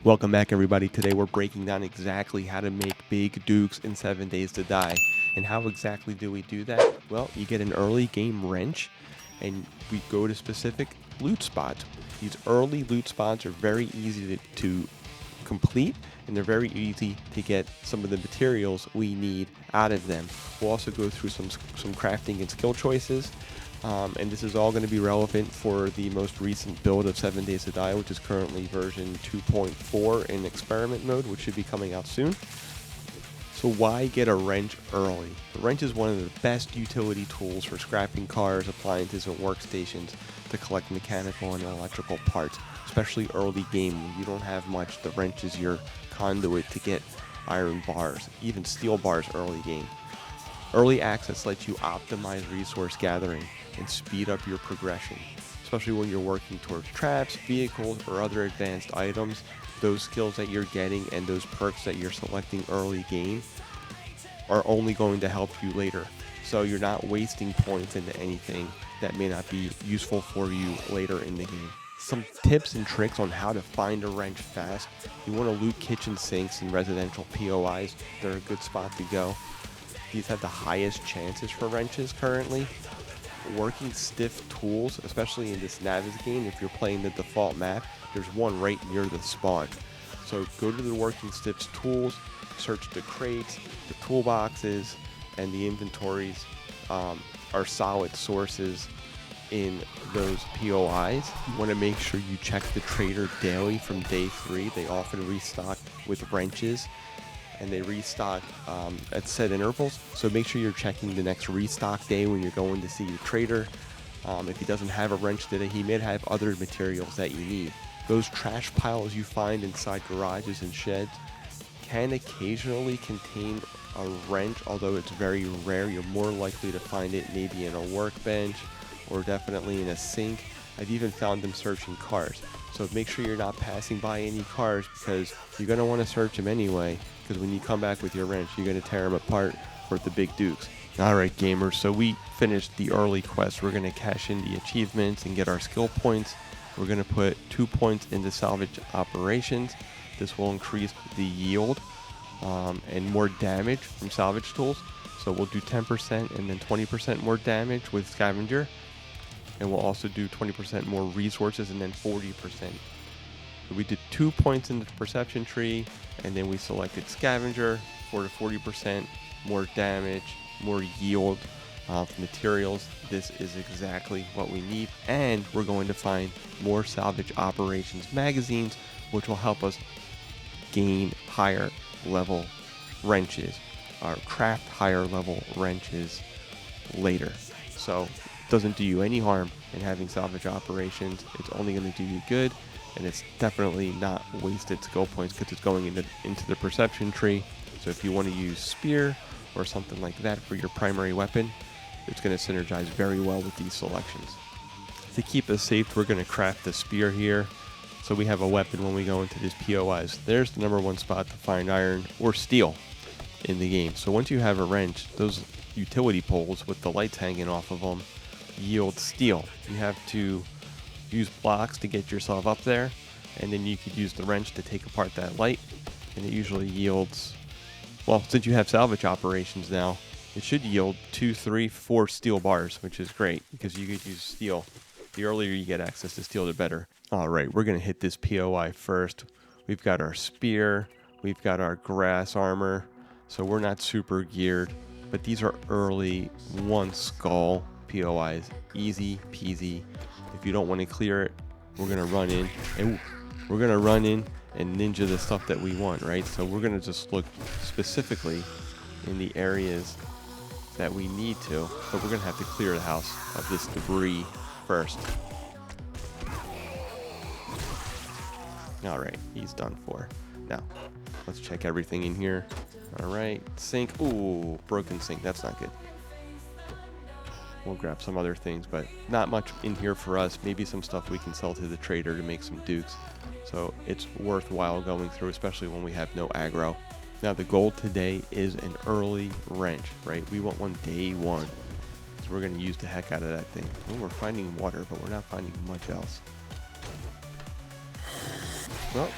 Welcome back, everybody. Today we're breaking down exactly how to make big dukes in 7 Days to Die. And how exactly do we do that? Well, you get an early game wrench and we go to specific loot spots. These early loot spots are very easy to complete, and they're very easy to get some of the materials we need out of them. We'll also go through some crafting and skill choices. And this is all going to be relevant for the most recent build of 7 Days to Die, which is currently version 2.4 in experiment mode, which should be coming out soon. So why get a wrench early? The wrench is one of the best utility tools for scrapping cars, appliances, and workstations to collect mechanical and electrical parts, especially early game when you don't have much. The wrench is your conduit to get iron bars, even steel bars early game. Early access lets you optimize resource gathering and speed up your progression, especially when you're working towards traps, vehicles, or other advanced items. Those skills that you're getting and those perks that you're selecting early game are only going to help you later. So you're not wasting points into anything that may not be useful for you later in the game. Some tips and tricks on how to find a wrench fast. You want to loot kitchen sinks and residential POIs. They're a good spot to go. These have the highest chances for wrenches currently. Working stiff tools, especially in this Navis game, if you're playing the default map, there's one right near the spawn. So go to the working stiffs tools, search the crates, the toolboxes, and the inventories are solid sources in those POIs. You want to make sure you check the trader daily from day 3. They often restock with wrenches, and they restock at set intervals. So make sure you're checking the next restock day when you're going to see your trader. If he doesn't have a wrench today, he may have other materials that you need. Those trash piles you find inside garages and sheds can occasionally contain a wrench, although it's very rare. You're more likely to find it maybe in a workbench or definitely in a sink. I've even found them searching cars. So make sure you're not passing by any cars, because you're going to want to search them anyway, because when you come back with your wrench, you're going to tear them apart for the big dukes. Alright gamers, so we finished the early quest. We're going to cash in the achievements and get our skill points. We're going to put 2 points into salvage operations. This will increase the yield and more damage from salvage tools. So we'll do 10% and then 20% more damage with scavenger. And we'll also do 20% more resources and then 40%. So we did 2 points in the perception tree, and then we selected scavenger for the 40% more damage, more yield from materials. This is exactly what we need, and we're going to find more salvage operations magazines, which will help us gain higher level wrenches or craft higher level wrenches later. So it doesn't do you any harm in having salvage operations. It's only going to do you good, and it's definitely not wasted skill points because it's going into the perception tree. So if you want to use spear or something like that for your primary weapon, it's going to synergize very well with these selections. To keep us safe, we're going to craft the spear here, so we have a weapon when we go into these POIs. There's the number 1 spot to find iron or steel in the game. So once you have a wrench, those utility poles with the lights hanging off of them yield steel. You have to use blocks to get yourself up there, and then you could use the wrench to take apart that light, and it usually yields, well, since you have salvage operations now, it should yield 2, 3, 4 steel bars, which is great because you could use steel. The earlier you get access to steel, the better. All right, we're going to hit this POI first. We've got our spear, we've got our grass armor, so we're not super geared, but these are early 1 skull POIs, easy peasy. If you don't want to clear it, we're going to run in and ninja the stuff that we want, right? So we're going to just look specifically in the areas that we need to, but we're going to have to clear the house of this debris first. All right, he's done for. Now, let's check everything in here. All right, sink. Ooh, broken sink. That's not good. We'll grab some other things, but not much in here for us. Maybe some stuff we can sell to the trader to make some dukes. So it's worthwhile going through, especially when we have no aggro. Now the goal today is an early wrench, right? We want one day 1. So we're going to use the heck out of that thing. Oh, we're finding water, but we're not finding much else. Well,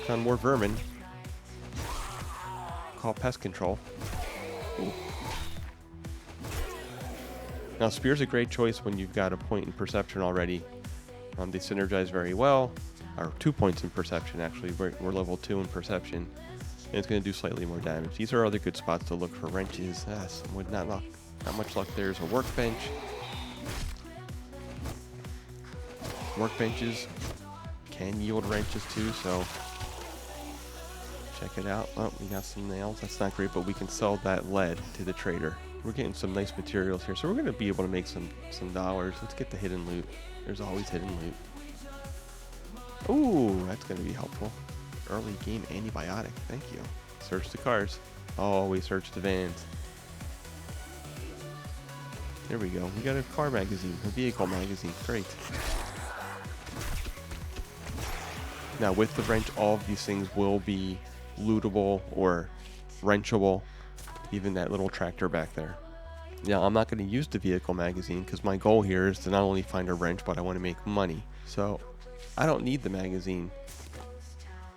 Found more vermin. Call pest control. Ooh. Now, spear's a great choice when you've got a point in perception already. They synergize very well. Or 2 points in perception, actually. We're level 2 in perception. And it's going to do slightly more damage. These are other good spots to look for wrenches. Not much luck. There's a workbench. Workbenches can yield wrenches too, so check it out. Oh, we got some nails. That's not great, but we can sell that lead to the trader. We're getting some nice materials here, so we're going to be able to make some dollars. Let's get the hidden loot. There's always hidden loot. Ooh, that's going to be helpful. Early game antibiotic. Thank you. Search the cars. Oh, we searched the vans. There we go. We got a car magazine, a vehicle magazine. Great. Now, with the wrench, all of these things will be lootable or wrenchable. Even that little tractor back there. Now, I'm not going to use the vehicle magazine because my goal here is to not only find a wrench, but I want to make money. So, I don't need the magazine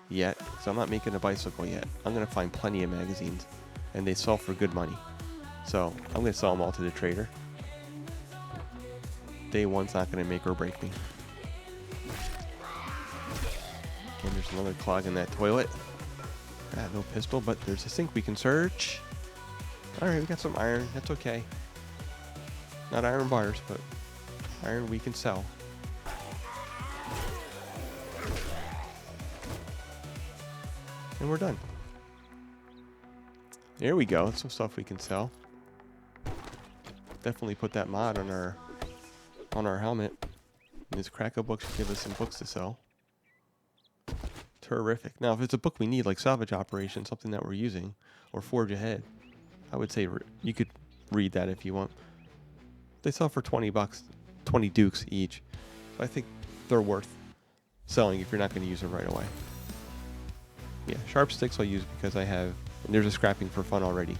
yet, so I'm not making a bicycle yet. I'm going to find plenty of magazines, and they sell for good money. So, I'm going to sell them all to the trader. Day one's not going to make or break me. And there's another clog in that toilet. No pistol, but there's a sink we can search. Alright, we got some iron. That's okay. Not iron bars, but iron we can sell. And we're done. There we go. That's some stuff we can sell. Definitely put that mod on our helmet. And this Cracker book should give us some books to sell. Terrific. Now, if it's a book we need, like Salvage Operation, something that we're using, or Forge Ahead, I would say you could read that if you want. They sell for 20 bucks, 20 dukes each. So I think they're worth selling if you're not going to use them right away. Yeah, sharp sticks I'll use because I have, and there's a scrapping for fun already.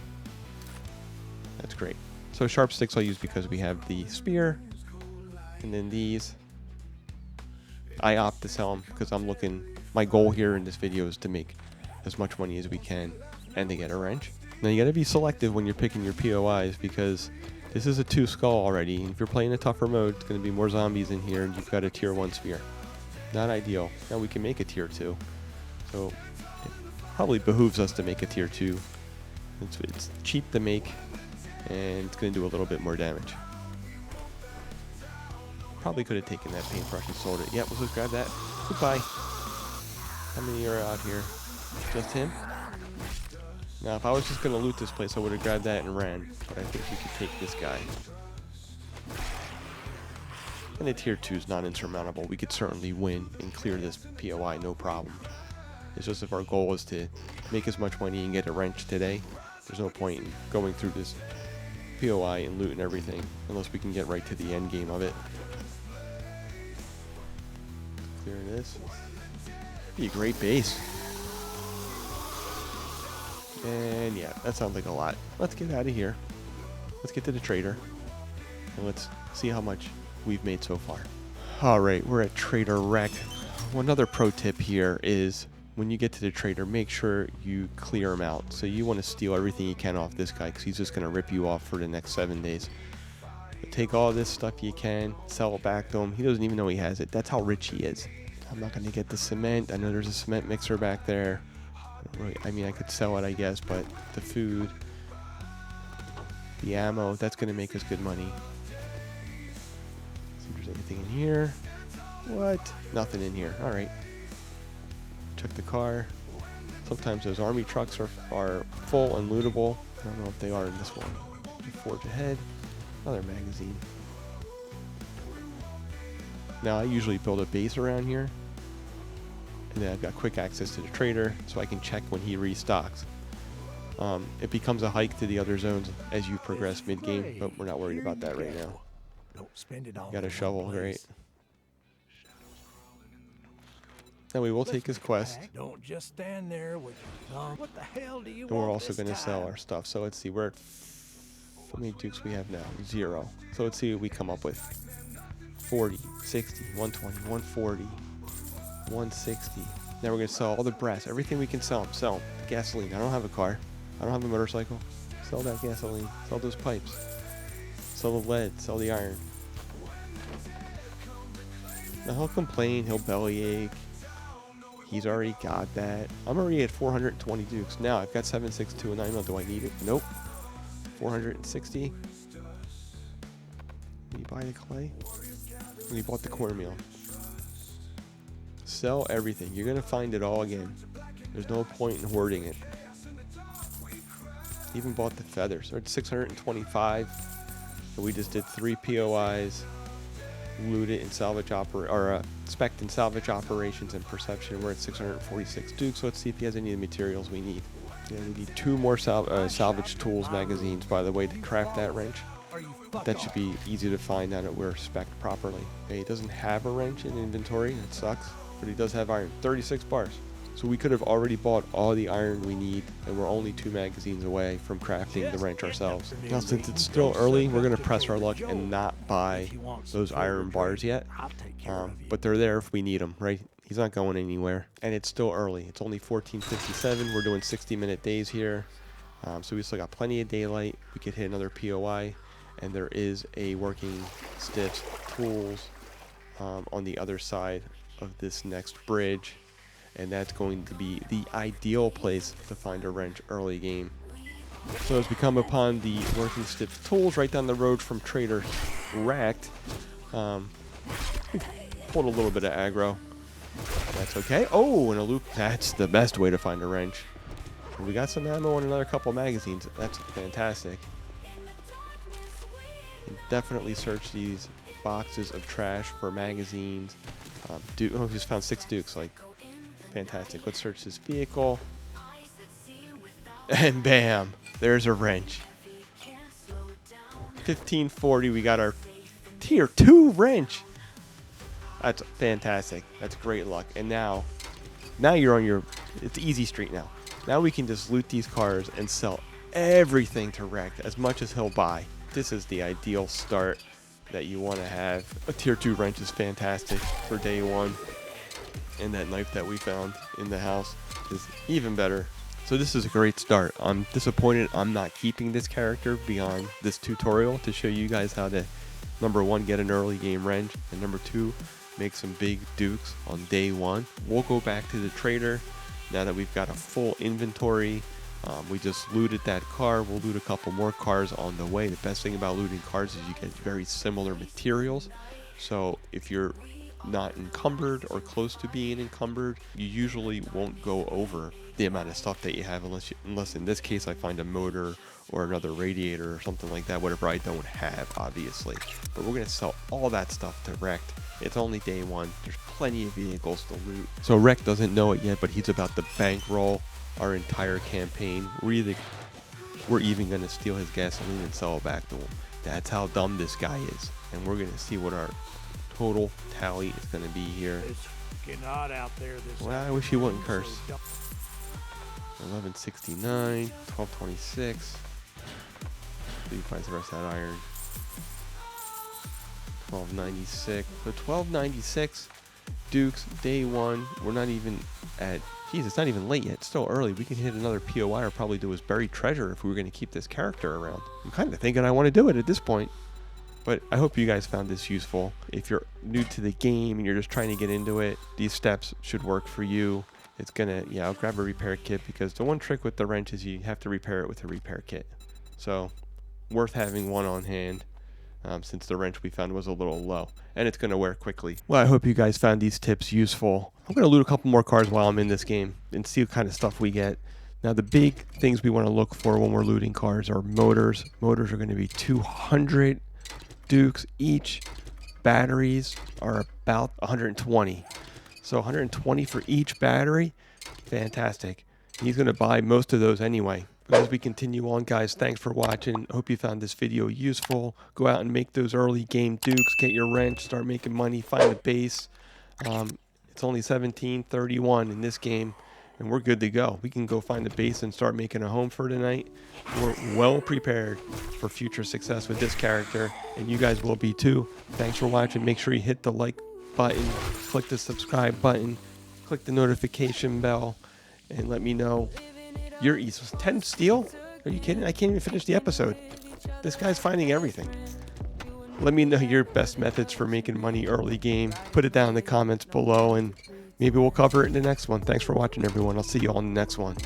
That's great. So sharp sticks I'll use because we have the spear, and then these. I opt to sell them because I'm looking, my goal here in this video is to make as much money as we can and to get a wrench. Now you gotta be selective when you're picking your POIs because this is a 2 skull already, and if you're playing a tougher mode, it's gonna be more zombies in here, and you've got a tier 1 spear. Not ideal. Now we can make a tier 2. So it probably behooves us to make a tier 2. It's cheap to make, and it's gonna do a little bit more damage. Probably could have taken that paintbrush and sold it. Yep, let's just grab that. Goodbye. How many are out here? Just him? Now, if I was just going to loot this place, I would have grabbed that and ran. But I think we could take this guy. And the tier 2 is not insurmountable. We could certainly win and clear this POI, no problem. It's just if our goal is to make as much money and get a wrench today, there's no point in going through this POI and looting everything, unless we can get right to the end game of it. Clear this. Be a great base. And yeah, that sounds like a lot. Let's get out of here. Let's get to the trader. And let's see how much we've made so far. Alright, we're at Trader Rec. One other pro tip here is when you get to the trader, make sure you clear him out. So you want to steal everything you can off this guy because he's just going to rip you off for the next 7 days. But take all this stuff you can, sell it back to him. He doesn't even know he has it. That's how rich he is. I'm not going to get the cement. I know there's a cement mixer back there. I mean, I could sell it, I guess, but the food, the ammo, that's going to make us good money. See if there's anything in here. What? Nothing in here. All right. Check the car. Sometimes those army trucks are full and lootable. I don't know if they are in this one. Forge Ahead. Another magazine. Now, I usually build a base around here. And then I've got quick access to the trader, so I can check when he restocks. It becomes a hike to the other zones as you progress mid-game, but we're not worried about that right now. Got a shovel, great. Now we will take his quest. Don't just stand there with your thumb. What the hell do you And we're want also going to sell our stuff. So let's see, we're at how many dukes we have now? 0. So let's see what we come up with. 40, 60, 120, 140, 160, Now we're gonna sell all the brass, everything we can sell. Sell gasoline. I don't have a car. I don't have a motorcycle. Sell that gasoline. Sell those pipes. Sell the lead. Sell the iron. Now he'll complain. He'll bellyache. He's already got that. I'm already at 420 dukes. Now I've got 762 and 9. Do I need it? Nope. 460. Did you buy the clay? We bought the cornmeal. Sell everything. You're going to find it all again. There's no point in hoarding it. Even bought the feathers. We're at 625. So we just did 3 POIs. Loot it in salvage spec and salvage operations and perception. We're at 646 dukes. So let's see if he has any of the materials we need. Yeah, we need 2 more salvage tools magazines, by the way, to craft that wrench. That should be easy to find now that we're spec'd properly. Okay, he doesn't have a wrench in inventory. That sucks. But he does have iron. 36 bars. So we could have already bought all the iron we need, and we're only 2 magazines away from crafting the wrench ourselves. Now, since it's still early, we're going to press our luck and not buy those iron bars yet. But they're there if we need them, right? He's not going anywhere. And it's still early. It's only 14:57. We're doing 60-minute days here. So we still got plenty of daylight. We could hit another POI. And there is a working stiffs tools on the other side of this next bridge. And that's going to be the ideal place to find a wrench early game. So as we come upon the working stiff tools right down the road from Trader Wrecked, pulled a little bit of aggro. That's okay. Oh, and a loop. That's the best way to find a wrench. We got some ammo and another couple magazines. That's fantastic. Definitely search these boxes of trash for magazines. Oh, just found 6 dukes. Like, fantastic. Let's search this vehicle. And bam, there's a wrench. 1540. We got our tier 2 wrench. That's fantastic. That's great luck. And now you're on your. It's easy street now. Now we can just loot these cars and sell everything to Wrecked, as much as he'll buy. This is the ideal start that you want to have. A tier 2 wrench is fantastic for day 1. And that knife that we found in the house is even better. So this is a great start. I'm disappointed I'm not keeping this character beyond this tutorial to show you guys how to, number 1, get an early game wrench, and number 2, make some big dukes on day 1. We'll go back to the trader now that we've got a full inventory. We just looted that car. We'll loot a couple more cars on the way. The best thing about looting cars is you get very similar materials. So if you're not encumbered or close to being encumbered, you usually won't go over the amount of stuff that you have, unless in this case I find a motor or another radiator or something like that, whatever I don't have, obviously. But we're going to sell all that stuff to Wrecked. It's only day 1. There's plenty of vehicles to loot. So Wrecked doesn't know it yet, but he's about to bankroll our entire campaign. We're even going to steal his gasoline and sell it back to him. That's how dumb this guy is. And we're going to see what our total tally is going to be here. It's getting hot out there. Well, I wish he wouldn't curse. 1169, 1226. He finds the rest of that iron. 1296. So 1296 dukes, day 1. We're not even at. Geez, it's not even late yet. It's still early. We can hit another POI or probably do his buried treasure if we were going to keep this character around. I'm kind of thinking I want to do it at this point. But I hope you guys found this useful. If you're new to the game and you're just trying to get into it, these steps should work for you. It's gonna, I'll grab a repair kit, because the one trick with the wrench is you have to repair it with a repair kit. So, worth having one on hand, since the wrench we found was a little low. And it's gonna wear quickly. Well, I hope you guys found these tips useful. I'm gonna loot a couple more cars while I'm in this game and see what kind of stuff we get. Now, the big things we want to look for when we're looting cars are motors. Motors are going to be 200 dukes each. Batteries are about 120. So 120 for each battery. Fantastic. He's going to buy most of those anyway. But as we continue on, guys, thanks for watching. Hope you found this video useful. Go out and make those early game dukes. Get your wrench. Start making money. Find a base. It's only 17:31 in this game, and we're good to go. We can go find a base and start making a home for tonight. We're well prepared for future success with this character, and you guys will be too. Thanks for watching. Make sure you hit the like button, click the subscribe button, click the notification bell, and let me know your 10 steal. Are you kidding? I can't even finish the episode. This guy's finding everything. Let me know your best methods for making money early game. Put it down in the comments below, and maybe we'll cover it in the next one. Thanks for watching, everyone. I'll see you all in the next one.